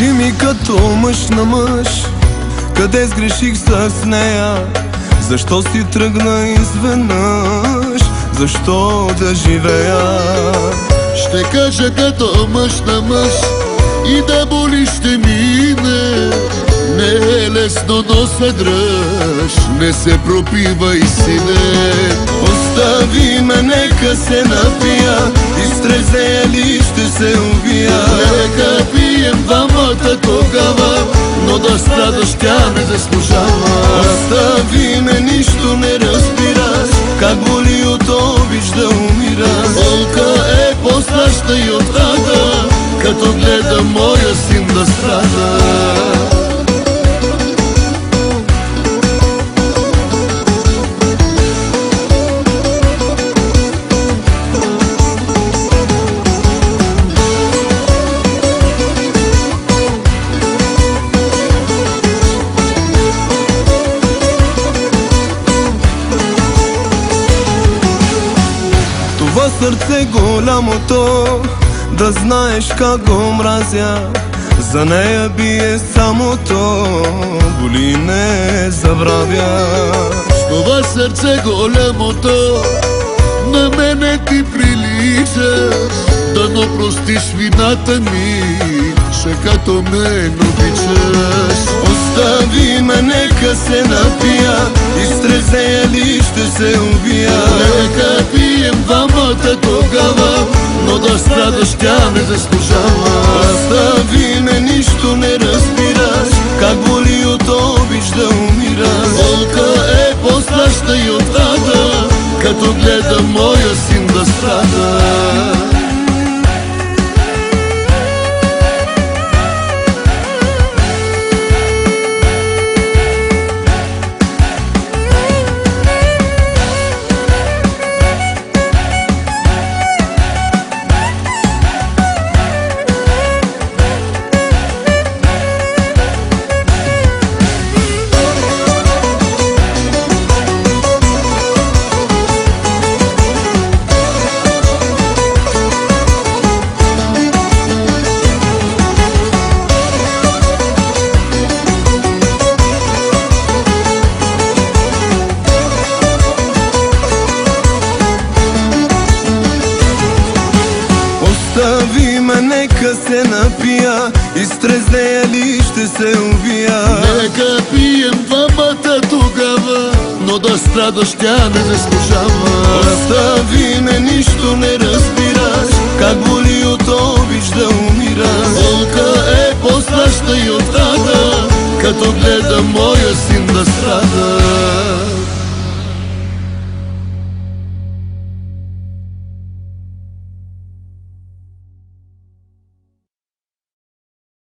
Кажи ми като мъж на мъж, къде сгреших с нея? Защо си тръгна изведнъж? Защо да живея? Ще кажа като мъж на мъж, и да боли ще мине. Не е лесно, но се дръж, не се пропивай, сине. Остави ме, нека се напия, изтрезея ли ще се убия. Нека пием двамата тогава, но да страдаш тя не заслужава. Остави ме, нищо не разбираш, как боли от обич да умираш. Болка е по-страшна и от рада, като гледа моя син да страда. Това сърце голямото, да знаеш как го мразя. За нея бие само то, боли не забравя. С това сърце голямото, на мене ти приличаш. Дано простиш вината ми, че като мен обичаш. Остави ме, нека се напия, изтрезея ли ще се убия. Нека пием двамата тогава, но да страдаш тя не заслужава. Остави ме, нищо не разбираш, как боли от обич да умираш. Болка е по-страшна и от рада, като гледа моя син да страда. Остави ме, нека се напия, изтрезея ли ще се убия. Нека пием двамата тогава, но да страдаш тя не заслужава. Остави ме, нищо не разбираш, как боли от обич да умираш. Болка е по-страшна и от рада, като гледа